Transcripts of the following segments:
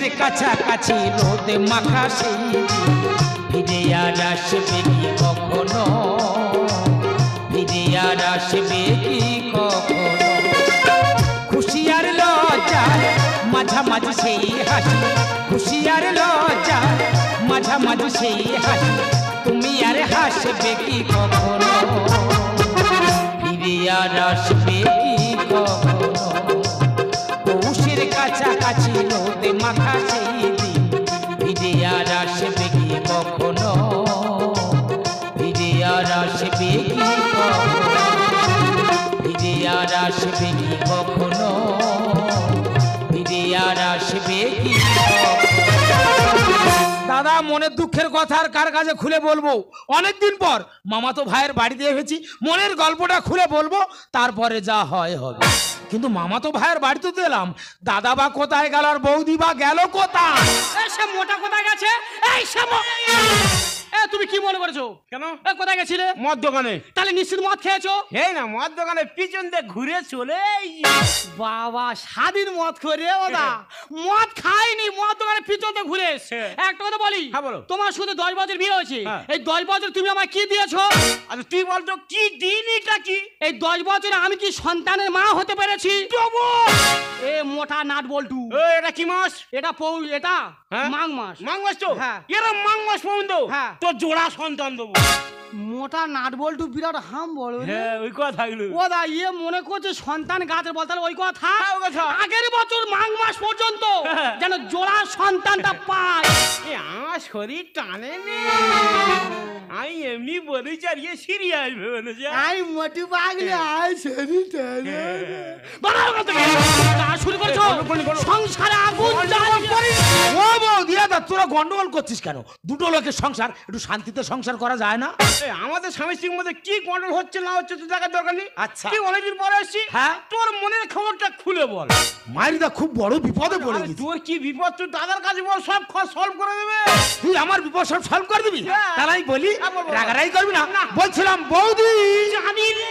পৌষের কাছাকাছি রোদ মাখা সেই ফিরে আর আসবে কি কখনো, ফিরে আর আসবে কি কখনো। খুশি আর লজ্জার মাঝামাঝি সেই হাসি, খুশি আর লজ্জার মাঝামাঝি সেই হাসি, তুমি আর হাসবে কি কখনো, ফিরে আর আসবে কি কখনো। পৌষের কাছাকাছি রোদ মাখা সেই দিন ফিরে আর আসবে কি কখনো, ফিরে আর আসবে কি কখনো, ফিরে আর আসবে কি কখনো, ফিরে আর আসবে কি কখনো। দাদা মনের দুঃখের কথা আর কার কাছে খুলে বলবো, অনেকদিন পর মামাতো ভাইয়ের বাড়িতে এসেছি, মনের গল্পটা খুলে বলবো, তারপরে যা হয় হবে। কিন্তু মামাতো ভাইয়ের বাড়িতে তো এলাম, দাদা বা কোথায় গেল আর বৌদি বা গেল কোথায়? সে মোটা কোথায় গেছে? এই তুমি কি মনে করেছো? কেন? কোথায় গেছিলে? মদ দোকানে। তাহলে নিশ্চিত মদ খেয়েছো? এই না, মদ দোকানে পিছন দিয়ে ঘুরে চলে। বাবা স্বাধীন মদ করে ওদা মদ খাইনি, মদ দোকানে পিছন দিয়ে ঘুরে এসছে। একটা কথা বলি, হ্যাঁ বলো। তোমার শুধু 10 বছর বিয়ে হয়েছে, হ্যাঁ। এই 10 বছর তুমি আমায় কি দিয়েছো? আচ্ছা তুই বলতো কি দিন এটা কি? এই 10 বছরে আমি কি সন্তানের মা হতে পেরেছি? এ মোটা নাট বল্টু, এটা কি মাস? এটা এটা হ্যাঁ? মাঘ মাস। মাঘ মাস তো? হ্যাঁ। এরা মাঘ মাস পর্যন্ত হ্যাঁ। তোর জোড়া সন্তান দেবো। মোটা নাট বল্টু বিরাট হাম বড়। হ্যাঁ ওই কথা থাকলো। ও দা ইয়ে মনে করছে সন্তান গাছের বল, তাহলে ওই কথা। হ্যাঁ, ওই কথা। আগের বছর মাঘ মাস পর্যন্ত হ্যাঁ। যেন জোড়া সন্তানটা পায়। আমার শরীর টানে নে, আমি এমনি বলেছি আর ইয়ে সিরিয়াস ভেবে আই মোটু পাগলি আই শরীর টানে শুরু করেছো সংসারে আগুন জ্বালিয়ে। ও বৌদি দাদা তোরা গন্ডগোল করছিস কেন? দুটো লোকের সংসার, একটু শান্তিতে সংসার করা যায় না? আমাদের স্বামী স্ত্রীর মধ্যে কি গন্ডগোল হচ্ছে না হচ্ছে তুই দেখার দরকার নেই। আচ্ছা। তুই অনেকদিন পরে আসছিস, হ্যাঁ। তোর মনের খবরটা খুলে বল। মাইরিদা খুব বড় বিপদে পড়ে আরে গেছি। তোর কি বিপদ তুই দাদার কাছে বল, সব সলভ করে দেবে। তুই আমার বিপদ সব সলভ করে দিবি? হ্যাঁ। তাহলে আমি বলি, হ্যাঁ, বল, বল। রাগারাগি করবি না। না। বলছিলাম বৌদি জানি রে,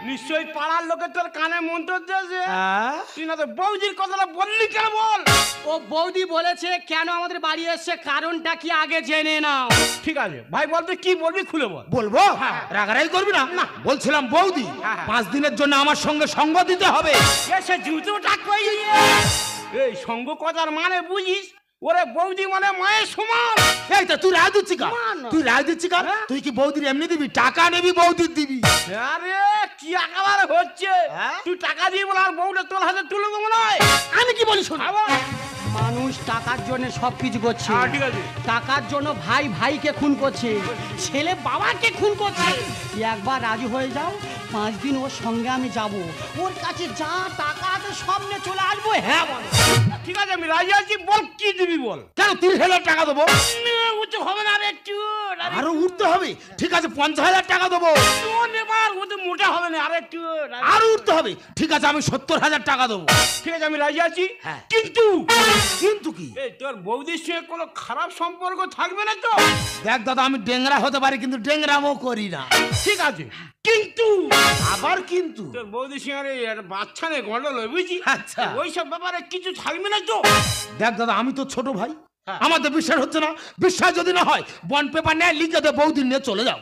নিশ্চয়ই পাড়ার লোকে তোর কানে মন্ত্র দিয়েছে। তুই না তো বৌদির কথাটা বললি কেন বল? ও বৌদি বলেছে কেন আমাদের বাড়ি এসছে, কারণটা কি আগে জেনে নাও। ঠিক আছে ভাই, বল তুই কি বলবি খুলে বল। বলবো, রাগারাগি করবি না। বলছিলাম বৌদি 5 দিনের জন্য আমার সঙ্গে সঙ্গ দিতে হবে। এসে জুতোটা কই? এই সঙ্গ কথার মানে বুঝিস? ওরে বৌদি মানে মায়ের সমান। এই তো তুই রায় দিচ্ছি কার? মান। তুই রায় দিচ্ছি কার? তুই কি বৌদির এমনি দিবি? টাকা নেবি বৌদির দিবি? আরে কি একেবারে হচ্ছে? তুই টাকা দিয়ে বল আর বউটা তোর হাতে তুলে দেবো না। আমি কি বলি শোনো, মানুষ টাকার জন্য সবকিছু করছে। ঠিক আছে। টাকার জন্য ভাই ভাইকে খুন করছে, ছেলে বাবাকে খুন করছে। একবার রাজি হয়ে যাও, 5 দিন ওর সঙ্গে আমি যাব, ওর কাছে যা টাকা আছে সব নিয়ে চলে আসবো। হ্যাঁ বল। ঠিক আছে আমি রাজি আছি, বল কি দিবি বল। কেন 30,000 টাকা দেবো? উচ্চ হবে না রে একটু। আরো উঠতে হবে। ঠিক আছে 50,000 টাকা দেবো। এবার ওতে মোটা হবে না, আরে একটু। আরো উঠতে হবে। ঠিক আছে আমি 70,000 টাকা দেবো। ঠিক আছে আমি রাজি আছি, হ্যাঁ। কিন্তু কিন্তু কি? এই তোর বৌদির সঙ্গে কোনো খারাপ সম্পর্ক থাকবে না তো? দেখ দাদা আমি ডেংরা হতে পারি কিন্তু ডেংরামও করি না। ঠিক আছে, কিন্তু আবার কিন্তু তোর বৌদির সঙ্গে একটা বাচ্চা নেই, গন্ডল বুঝি। আচ্ছা। ওইসব ব্যাপারে কিছু থাকবে না তো? দেখ দাদা আমি তো ছোট ভাই, আমাদের বিশ্বাস হচ্ছে না। বিশ্বাস যদি না হয় বন্ড পেপার নিয়ে লিখে দে, বৌদিন নিয়ে চলে যাও।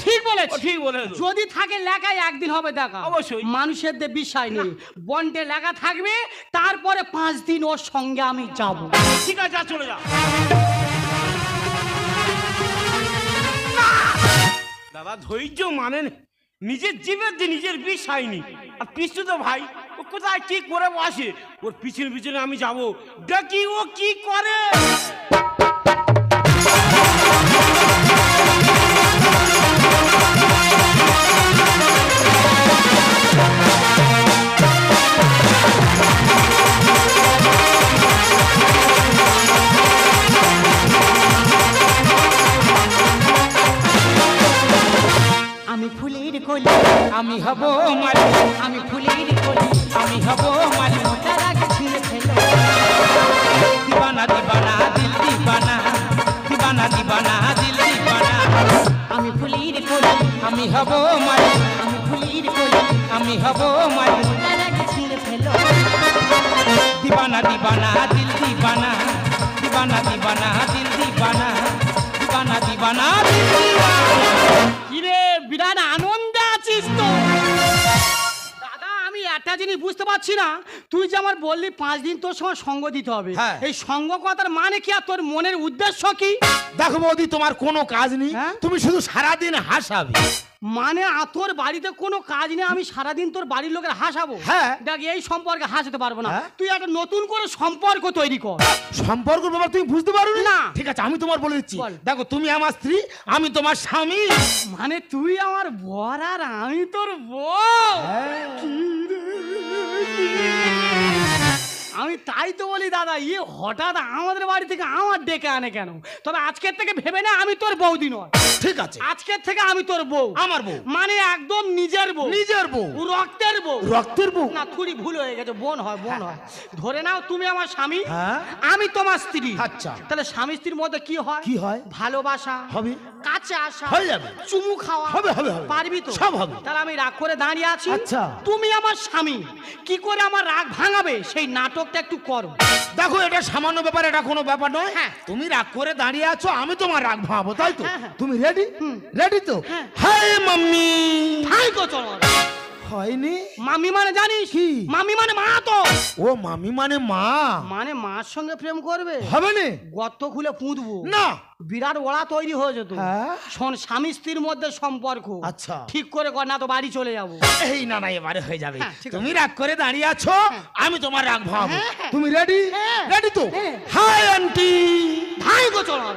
ঠিক বলেছ, ঠিক বলে। যদি থাকে লেখায় একদিন হবে দেখা। অবশ্যই। মানুষের দিয়ে বিশ্বাস নেই, বন্ডে লেখা থাকবে, তারপরে 5 দিন ওর সঙ্গে আমি যাব। ঠিক আছে চলে যা। দাদা ধৈর্য মানে নিজের জীবের যে নিজের বিষ হয়নি, আর পিছু তো ভাই ও কোথায় কি করে বসে, ওর পিছনে পিছনে আমি যাব, দেখি ও কি করে। আমি ফুলের কলি, আমি হব মালি, আমি ফুলের কলি, আমি হব মালি। তার আগে ছিঁড়ে ফেলো। দিবানা দিবানা দিল দিবানা, দিবানা দিবানা দিল দিবানা। আমি ফুলের কলি, আমি হব মালি, আমি ফুলের কলি, আমি হব মালি। তার আগে ছিঁড়ে ফেলো। দিবানা দিবানা দিল দিবানা দিবানা দিবানা দিল দিবানা দিবানা দিবানা দিল দিবানা। কিরে বিরাট আনন্দে আছিস তো? দাদা আমি একটা জিনিস বুঝতে পারছি না, তুই যে আমার বললি 5 দিন তোর সময় সঙ্গ দিতে হবে, হ্যাঁ। এই সঙ্গ কথার মানে কি আর তোর মনের উদ্দেশ্য কি? দেখো বৌদি, তোমার কোনো কাজ নেই, হ্যাঁ? তুমি শুধু সারাদিন হাসাবে। মানে তোর বাড়িতে কোনো কাজ নেই, আমি সারাদিন তোর বাড়ির লোকের হাসাবো? হ্যাঁ। দেখ এই সম্পর্কে হাসাতে পারবো না, হ্যাঁ। তুই একটা নতুন করে সম্পর্ক তৈরি কর। সম্পর্ক ব্যাপার তুমি বুঝতে পারো না। ঠিক আছে, আমি তোমার বলে দিচ্ছি। বল। দেখো, তুমি আমার স্ত্রী, আমি তোমার স্বামী। মানে তুই আমার বর আর আমি তোর বউ? আমি তাই তো বলি দাদা, ইয়ে হঠাৎ আমাদের বাড়ি থেকে আমার ডেকে আনে কেন? তবে আজকের থেকে ভেবে না আমি তোর বৌদি নয়, ঠিক আছে, আজকের থেকে আমি তোর বউ, আমার বউ, মানে একদম নিজের বউ, নিজের বউ, রক্তের বউ। রক্তের বউ। না থুড়ি ভুল হয়ে গেছে, বোন হয় বোন হয়। ধরে নাও তুমি আমার স্বামী, হ্যাঁ। আমি তোমার স্ত্রী। আচ্ছা। তাহলে স্বামী স্ত্রীর মধ্যে কি হয়? কি হয়? ভালোবাসা হবে। কাছে আসা হয়ে যাবে। চুমু খাওয়া হবে, হবে, হবে। পারবি তো? সব হবে। তাহলে আমি রাগ করে দাঁড়িয়ে আছি, আচ্ছা। তুমি আমার স্বামী, কি করে আমার রাগ ভাঙাবে সেই নাটকটা একটু করো। দেখো, এটা সামান্য ব্যাপার, এটা কোনো ব্যাপার নয়। হ্যাঁ। তুমি রাগ করে দাঁড়িয়ে আছো, আমি তোমার রাগ ভাঙাবো, তাই তো? হ্যাঁ, হ্যাঁ। তুমি রেডি? রেডি তো? হ্যাঁ। Hi mummy. ভাই তো চলো। হয়নি? মামি মানে জানিস কি? মামি মানে মা তো। ও মামি মানে মা? মানে মার সঙ্গে প্রেম করবে? হবে না। গর্ত খুলে পুঁতবো না। বিরাট ওড়া তৈরি হয়ে যেত। হ্যাঁ। শোন, স্বামী স্ত্রীর মধ্যে সম্পর্ক আচ্ছা। ঠিক করে কর, না তো বাড়ি চলে যাবো। এই না না, এবারে হয়ে যাবে। হ্যাঁ, ঠিক আছে। তুমি রাগ করে দাঁড়িয়ে আছো, আমি তোমার রাগ ভাঙাবো। হ্যাঁ, হ্যাঁ। তুমি রেডি? হ্যাঁ। রেডি তো? হ্যাঁ। Hi aunty. ভাই গো চলো।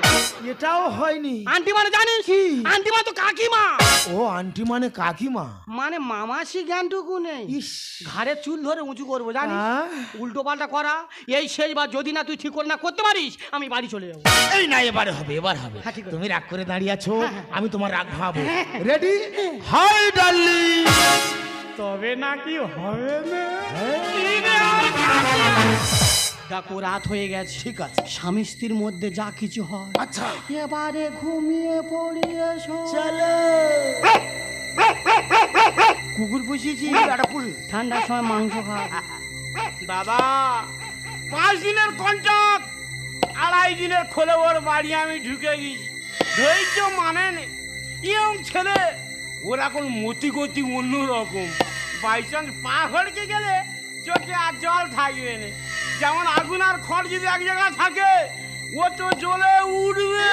এটাও হয়নি। আন্টি মানে জানিস কি? আন্টি মানে তো কাকিমা। ও আন্টি মানে কাকিমা? মানে মামাসি জ্ঞানটুকু নেই। ইস। ঘাড়ের চুল ধরে উঁচু করবো জানিস, হ্যাঁ। উল্টো পাল্টা করা এই শেষবার। যদি না তুই ঠিক করে না করতে পারিস, আমি বাড়ি চলে যাবো। এই না, এবারে হবে, এবার হবে। হ্যাঁ, ঠিক আছে। তুমি রাগ করে দাঁড়িয়ে আছো, হ্যাঁ, হ্যাঁ। আমি তোমার রাগ ভাঙাবো। হ্যাঁ। রেডি? Hi darling. তবে নাকি হবে না। দেখো রাত হয়ে গেছে, ঠিক আছে। স্বামী স্ত্রীর মধ্যে যা কিছু হয়, আচ্ছা। এবারে ঘুমিয়ে পড়ি এসো। চলো। কুকুর পুষিয়েছি, একটা পুরি। ঠান্ডার সময় মাংস খা। দাদা 5 দিনের কন্ট্রাক্ট, 2.5 দিনের খোলে ওর বাড়ি আমি ঢুকে গেছি। ধৈর্য মানে নে, ইয়ং ছেলে, ওর এখন মতি গতি অন্যরকম। বাই চান্স পা হড়কে গেলে চোখে আর জল থাকবে না। যেমন আগুন আর খড় যদি এক জায়গায় থাকে, ও তো জ্বলে উঠবে।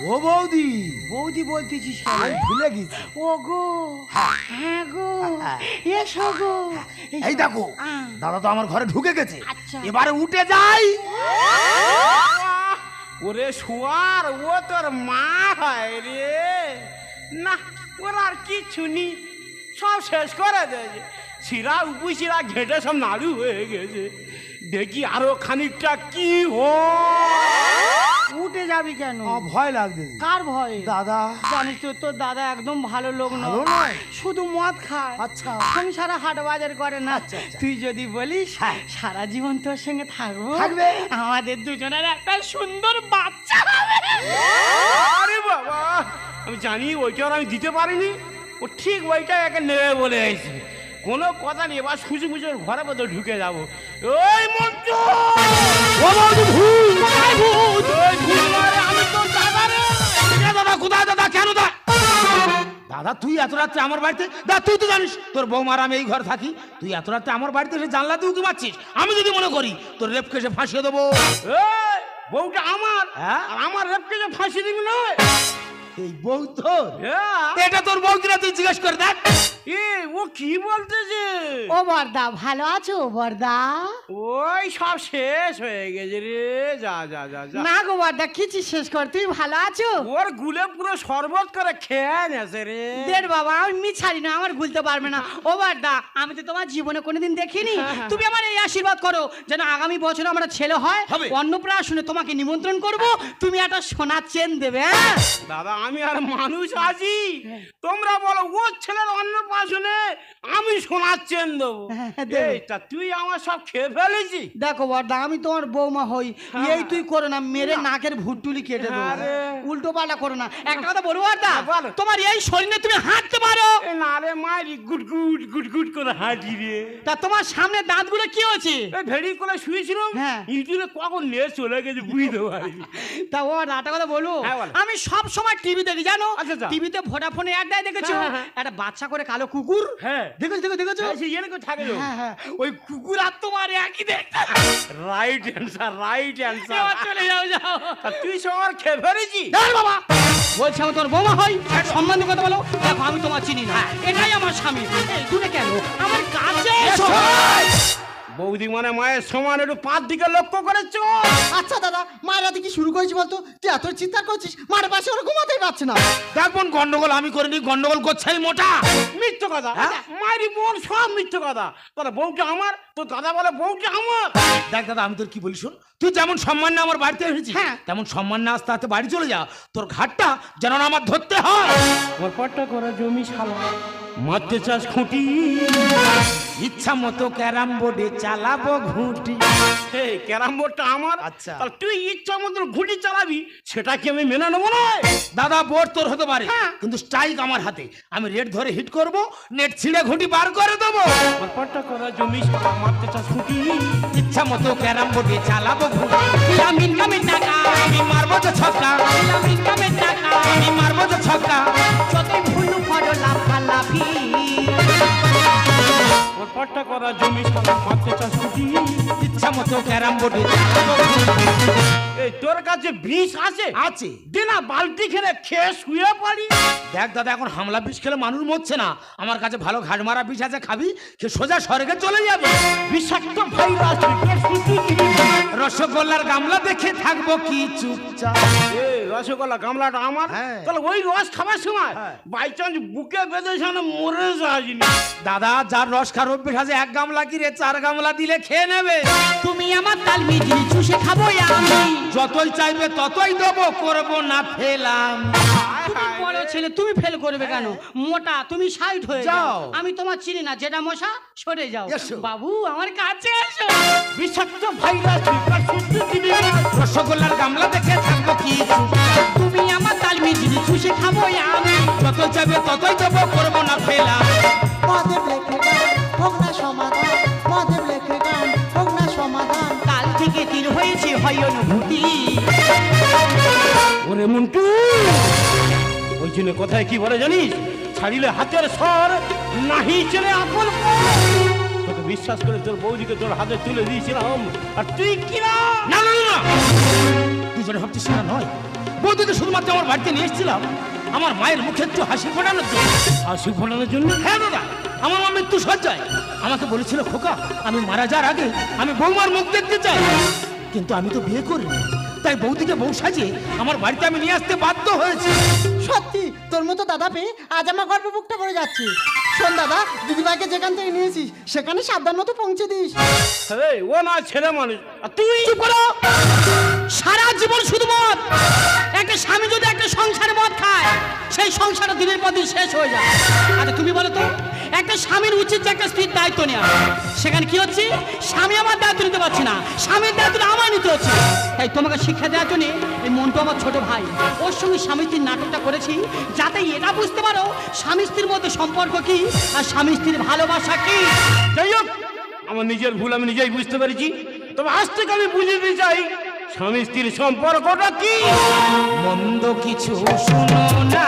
ও বৌদি, বৌদি বলতেছিস? আমি ভুলে গেছি। ও গো, হ্যাঁ গো, এসো গো। এই দেখো, আহ। দাদা তো আমার ঘরে ঢুকে গেছে। আচ্ছা। এবারে উঠে যাই। ওরে শোয়ার, ও তোর মা হয় রে। না, ওর আর কিচ্ছু নেই, সব শেষ করে দিয়েছে। শিরা উপশিরা ঘেটে সব নাড়ু হয়ে গেছে। দেখি আরো খানিকটা কি উঠে যাবি কেন? আমার ভয় লাগছে। কার ভয়ে? দাদা। জানিস তো তোর দাদা একদম ভালো লোক ভালো নয়, নয়? শুধু মদ খায়। আচ্ছা। সংসারে হাট বাজার করে না। আচ্ছা, আচ্ছা। তুই যদি বলিস হ্যাঁ। সারা জীবন তোর সঙ্গে থাকবো, থাকবে। আমাদের দুজনের একটা সুন্দর বাচ্চা হবে। আরে বাবা, আমি জানি ওইটা আর আমি দিতে পারিনি। ও ঠিক ওইটা একে নেবে বলে এসেছি। কোনো কথা নেই, এবার সুজি মুজোর ঘরে মধ্যে ঢুকে যাবো। ওই মন্ত্র, ও বৌদি ভুল। কোথায় ভূত? ওই ভূত মারে, আমি তোর দাদা রে। এ দাদা কোথায়? দাদা কেন? দাদা তুই এত রাত্রে আমার বাড়িতে? দাদা তুই তো জানিস তোর বৌমার আমি এই ঘর থাকি, তুই এত রাত্রে আমার বাড়িতে এসে জানলা দিয়ে উঁকি মারছিস। আমি যদি মনে করি তোর রেপ কেসে ফাঁসিয়ে দেবো। এই, বউটা আমার, হ্যাঁ? আর আমার রেপকে যে ফাঁসি দিবি নয়। এই বউ তোর? হ্যাঁ। এটা তোর বউ কিনা তুই জিজ্ঞেস করে দেখ। এ, ও কি বলতেছে? ও বর্দা, ভালো আছো বর্দা? ওই সব শেষ হয়ে গেছে রে। যা যা যা যা। না গো বর্দা, কিছু শেষ কর, তুই ভালো আছো? ওর গুলে পুরো শরবত করে খেয়ে নেছে রে। দেড় বাবা, আমি ছাড়ি না, আমার ভুলতে পারবে না। ও বর্দা, আমি তো তোমার জীবনে কোনোদিন দেখিনি। তুমি আমার এই আশীর্বাদ করো যেন আগামী বছর আমরা ছেলে হয়, হবে। অন্নপ্রাশনে তোমাকে নিমন্ত্রণ করব, তুমি একটা সোনার চেন দেবে। হ্যাঁ? দাদা আমি আর মানুষ আছি, তোমরা বলো ওর ছেলের অন্ন শুনে আমি সোনার চেন দেবো। হ্যাঁ, দেবে। এই তা তুই আমার সব খেয়ে ফেলেছি। দেখো বড়দা, আমি তোমার বৌমা হই, এই তুই করো না, মেরে নাকের ভুট্টুলি কেটে দেবো। আরে। উল্টো পাল্টা করো না। একটা কথা বলবো বড়দা, বলো। তোমার এই শরীরে তুমি হাঁটতে পারো, এ না রে মারি গুট গুট গুট গুট করে হাঁটি রে। তা তোমার সামনে দাঁতগুলো কি হচ্ছে? এই ভেড়ি করে শুয়েছিলাম, হ্যাঁ। ইউটিউবে কখন নিয়ে চলে গেছে বুঝতে পারি। তা ও একটা কথা বলবো, হ্যাঁ, বলো। আমি সব সময় টিভি দেখি জানো। আচ্ছা, আচ্ছা। টিভিতে ভোডাফোনে অ্যাড দেয়, দেখেছো? হ্যাঁ, হ্যাঁ। একটা বাচ্চা করে কালো কুকুর, হ্যাঁ দেখেছো? এই সে ইয়ে করে থাকে তো। হ্যাঁ হ্যাঁ, ওই কুকুর আর তোমার একই দেখতে। Right answer, right answer. এবার চলে যাও। তুই সবার খেয়ে ফেলেছি। দাঁড় বাবা, বলছি আমি তোর বৌমা হই, সম্মান দিয়ে কথা বলো। দেখো আমি তোমার চিনি না, এটাই আমার স্বামী। এই দূরে কেন, আমার কাছে এসো। বৌদি মানে মায়ের সমান, একটু পাঁচ দিকে লক্ষ্য করেছো। আচ্ছা দাদা, মায়ের রাতে কি শুরু করেছি বলতো? তুই এত চিৎকার করছিস, মায়ের পাশে ওরা ঘুমাতেই পারছে না। দেখ বোন, গন্ডগোল আমি করিনি, গন্ডগোল করছে এই মোটা। মিথ্যে কথা, হ্যাঁ? মায়েরই বোন সব মিথ্যে কথা। তোর বউটা আমার, তোর দাদা বলে বউটা আমার। দেখ দাদা, আমি তোর কি বলি শোন, তুই যেমন সম্মান না আমার বাড়িতে এসেছিস, হ্যাঁ। তেমন সম্মান না আসতে আসতে বাড়ি চলে যা। তোর ঘাটটা যেন না আমার ধরতে হয়। ওর পাট্টা করা জমি শালা, মারতে চাস খুঁটি। ইচ্ছা মতো ক্যারাম বোর্ডে চালাবো ঘুঁটি। এই ক্যারাম বোর্ডটা আমার। আচ্ছা। তাহলে তুই ইচ্ছা মতো ঘুঁটি চালাবি, সেটা কি আমি মেনে নেবো না? দাদা, বোর্ড তোর হতে পারে, হ্যাঁ। কিন্তু স্ট্রাইক আমার হাতে। আমি রেড ধরে হিট করব, নেট ছিঁড়ে ঘুঁটি বার করে দেবো। ওর পাট্টা করা জমি শালা, মারতে চাস খুঁটি। ইচ্ছা মতো ক্যারাম বোর্ডে চালাবো ঘুঁটি। ইনকামের টাকা, আমি মারবো তো ছক্কা, ইনকামের টাকা, আমি মারবো তো ছক্কা। যতই ভুলু করো লাফালাফি। ওর পাট্টা করা জমি শালা, মারতে চাস খুঁটি। ইচ্ছা মতো ক্যারাম বোর্ডে চালাবো ঘুঁটি। এই তোর কাছে বিষ আছে? আছে। দিনা বালতি খেলে খেয়ে শুয়ে পড়ি। দেখ দাদা, এখন হামলা বিষ খেলে মানুষ মরছে না। আমার কাছে ভালো ঘাট মারা বিষ আছে, খাবি, সে সোজা স্বর্গে চলে যাবে। বিষাক্ত ভাইরাস। রসগোল্লার গামলা দেখে থাকবো কি চুপচাপ। এই রসগোল্লা গামলাটা আমার। হ্যাঁ। তাহলে ওই রস খাবার সময় বাই চান্স বুকে বেঁধে সামনে মরে যাসনি। দাদা, যার রস খার অভ্যেস আছে, এক গামলা কি রে, 4 গামলা দিলে খেয়ে নেবে। তুমি আমার তাল মিটিয়ে চুষে খাবো আমি। যতই চাইবে ততই দেবো, করবো না ফেলাম। তুমি বড় ছেলে, তুমি ফেল করবে কেন? মোটা, তুমি সাইড হয়ে যাও। যাও। আমি তোমার চিনি না, যেটা মশা সরে যাও। এসো। বাবু আমার কাছে এসো। বিষাক্ত ভাইরাস। রসগোল্লার গামলা দেখে থাকবো কি চুপচাপ। তুমি আমার তাল মিটিয়ে চুষে খাবো আমি। যতই চাইবে ততই দেবো, করবো না ফেলাম। মহাদেব লেখে গান হোক না সমাধান, মহাদেব লেখে গান হোক না সমাধান। কাল থেকে দিন হয়েছে হয় অনুভূতি। ওরে মন্টু, ওই জন্য কথায় কি বলে জানিস? ছাড়িলে হাতের স্বর, নাহি চলে আপন পর। তোকে বিশ্বাস করে তোর বৌদিকে তোর হাতে তুলে দিয়েছিলাম, আর তুই কিনা না না না, তুই যেটা ভাবছিস সেটা নয়। বৌদিকে শুধুমাত্র আমার বাড়িতে নিয়ে এসেছিলাম আমার মায়ের মুখে একটু হাসি ফোটানোর জন্য। হাসি ফোটানোর জন্য? হ্যাঁ দাদা, আমার মা মৃত্যু সজ্জায় আমাকে বলেছিল, খোকা আমি মারা যাওয়ার আগে আমি বৌমার মুখ দেখতে চাই। কিন্তু আমি তো বিয়ে করিনি, তাই বৌদিকে বউ সাজিয়ে আমার বাড়িতে আমি নিয়ে আসতে বাধ্য হয়েছি। সত্যি তোর মতো দাদা পেয়ে আজ আমার গর্বে বুকটা ভরে যাচ্ছে। শোন দাদা, দিদিভাইকে যেখান থেকে নিয়েছিস সেখানে সাবধান মতো পৌঁছে দিস। এই, ও না ছেলে মানুষ, আর তুই চুপ করো। সারা জীবন শুধু মদ। একটা স্বামী যদি একটা সংসারে মদ খায়, সেই সংসারটা দিনের পর দিন শেষ হয়ে যায়। আচ্ছা তুমি বলো তো, একটা স্বামীর উচিত যে একটা স্ত্রীর দায়িত্ব নেওয়া। সেখানে কি হচ্ছে? স্বামী আমার দায়িত্ব নিতে পারছি না, স্বামীর দায়িত্ব আমায় নিতে হচ্ছে। তাই তোমাকে শিক্ষা দেওয়ার জন্য এই মন্টু আমার ছোট ভাই, ওর সঙ্গে স্বামী স্ত্রীর নাটকটা করেছি, যাতে এটা বুঝতে পারো স্বামী স্ত্রীর মধ্যে সম্পর্ক কি আর স্বামী স্ত্রীর ভালোবাসা কি। যাই হোক, আমার নিজের ভুল আমি নিজেই বুঝতে পেরেছি। তবে আজ থেকে আমি বুঝে দিতে চাই স্বামী স্ত্রীর সম্পর্কটা কি। মন্দ কিছু শুনো না,